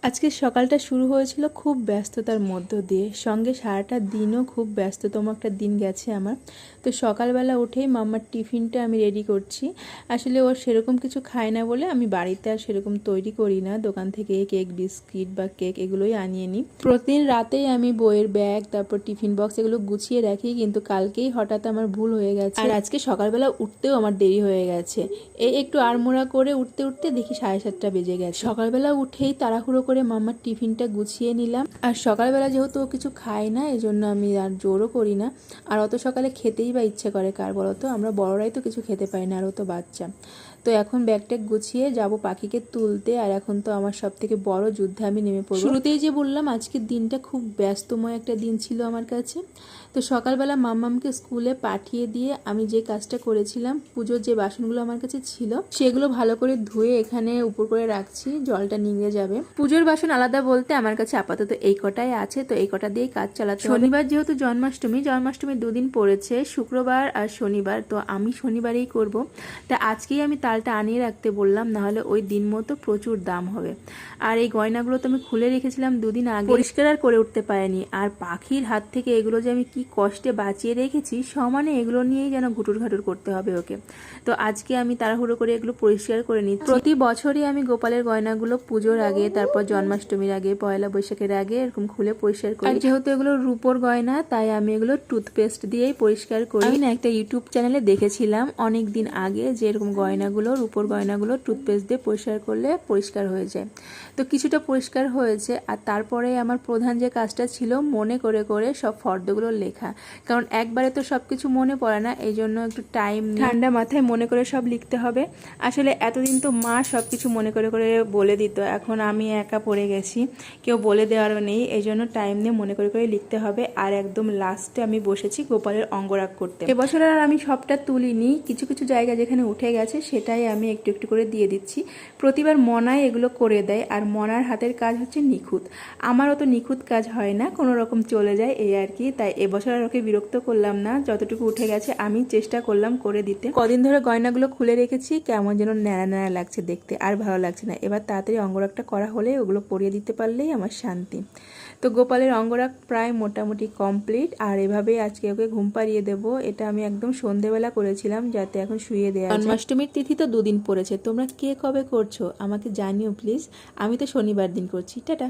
আজকে সকালটা শুরু হয়েছিল খুব ব্যস্ততার মধ্য দিয়ে, সঙ্গে সারাটা দিনও খুব ব্যস্ততম একটা দিন গেছে আমার। তো সকালবেলা উঠেই মাম্মার টিফিনটা আমি রেডি করছি। আসলে ও সেরকম কিছু খায় না বলে আমি বাড়িতে আর সেরকম তৈরি করি না, দোকান থেকে কেক বিস্কিট বা কেক এগুলোই আনিয়ে নিই। প্রতিদিন রাতেই আমি বইয়ের ব্যাগ তারপর টিফিন বক্স এগুলো গুছিয়ে রাখি, কিন্তু কালকেই হঠাৎ আমার ভুল হয়ে গেছে আর আজকে সকালবেলা উঠতেও আমার দেরি হয়ে গেছে। এই একটু আড়মোড়া করে উঠতে উঠতে দেখি 7:30 বেজে গেছে। সকালবেলা উঠেই তাড়াহুড়ো করে মাম্মার টিফিনটা গুছিয়ে নিলাম। আর সকালবেলা যেহেতু ও কিছু খায় না, এই জন্য আমি আর জোরও করি না। আর অত সকালে খেতেই বা ইচ্ছে করে কার বলো তো? আমরা বড়রাই তো কিছু খেতে পারি না, আর ও তো বাচ্চা। তো এখন ব্যাগটা গুছিয়ে যাব পাখিকে তুলতে। আর এখন তো আমার সব থেকে বড় যুদ্ধে আমি নেমে পড়ব। শুরুতেই যে বললাম আজকের দিনটা খুব ব্যস্তময় একটা দিন ছিল আমার কাছে। তো সকালবেলা মাম্মামকে স্কুলে পাঠিয়ে দিয়ে আমি যে কাজটা করেছিলাম, পুজোর যে বাসনগুলো আমার কাছে ছিল সেগুলো ভালো করে ধুয়ে এখানে উপর করে রাখছি, জলটা নিংড়ে যাবে। পুজোর বাসন আলাদা বলতে আমার কাছে আপাতত এই কটাই আছে, তো এই কটা দিয়েই কাজ চালাতে হবে। শনিবার যেহেতু জন্মাষ্টমী দুদিন পড়েছে, শুক্রবার আর শনিবার, তো আমি শনিবারেই করব। তা আজকেই আমি তালটা আনিয়ে রাখতে বললাম, নাহলে ওই দিন মতো প্রচুর দাম হবে। আর এই গয়নাগুলো তো আমি খুলে রেখেছিলাম দুদিন আগে, পরিষ্কার আর করে উঠতে পারিনি। আর পাখির হাত থেকে এগুলো যে আমি কি কষ্টে বাঁচিয়ে রেখেছি, সমানে এগুলো নিয়েই যেন ঘুটুর ঘাটুর করতে হবে ওকে। তো আজকে আমি তাড়াহুড়ো করে এগুলো পরিষ্কার করে নিচ্ছি। প্রতি বছরই আমি গোপালের গয়নাগুলো পুজোর আগে, তারপর জন্মাষ্টমীর আগে, পয়লা বৈশাখের আগে এরকম খুলে পরিষ্কার করি। আর যেহেতু এগুলো রূপোর গয়না, তাই আমি এগুলো টুথপেস্ট দিয়েই পরিষ্কার করি। আমি না একটা ইউটিউব চ্যানেলে দেখেছিলাম অনেক দিন আগে যে এরকম গয়নাগুলো, রূপোর গয়নাগুলো টুথপেস্ট দিয়ে পরিষ্কার করলে পরিষ্কার হয়ে যায়। তো কিছুটা পরিষ্কার হয়েছে। আর তারপরে আমার প্রধান যে কাজটা ছিল, মনে করে করে সব ফর্দগুলো লেখা, কারণ একবারে তো সব কিছু মনে পড়ে না, এই জন্য একটু টাইম ঠান্ডা মাথায় মনে করে সব লিখতে হবে। আসলে এতদিন তো মা সব কিছু মনে করে করে বলে দিত, এখন আমি একা পড়ে গেছি, কেউ বলে দেওয়ারও নেই, এই জন্য টাইম নিয়ে মনে করে করে লিখতে হবে। আর একদম লাস্টে আমি বসেছি গোপালের অঙ্গরাগ করতে। এবছর আর আমি সবটা তুলিনি, কিছু কিছু জায়গা যেখানে উঠে গেছে সেটাই আমি একটু একটু করে দিয়ে দিচ্ছি। প্রতিবার মনাই এগুলো করে দেয়, আর মনার হাতের কাজ হচ্ছে নিখুঁত। আমারও তো নিখুঁত কাজ হয় না, কোনো রকম চলে যায় এই আর কি। তাই এবছর আর ওকে বিরক্ত করলাম না, যতটুকু উঠে গেছে আমি চেষ্টা করলাম করে দিতে। কদিন ধরে গয়নাগুলো খুলে রেখেছি, কেমন যেন ন্যাড়া ন্যাড়া লাগছে দেখতে, আর ভালো লাগছে না। এবার তাড়াতাড়ি অঙ্গরাগটা করা হলে ওগুলো পরিয়ে দিতে পারলেই আমার শান্তি। তো গোপালের অঙ্গরাগ প্রায় মোটামুটি কমপ্লিট। আর এভাবেই আজকে ওকে ঘুম পাড়িয়ে দেবো। এটা আমি একদম সন্ধেবেলা করেছিলাম যাতে এখন শুয়ে দেওয়া যায়। জন্মাষ্টমীর তিথি তো দুদিন পড়েছে, তোমরা কে কবে করছো আমাকে জানিও প্লিজ। আমি তো শনিবার দিন করছি। টাটা।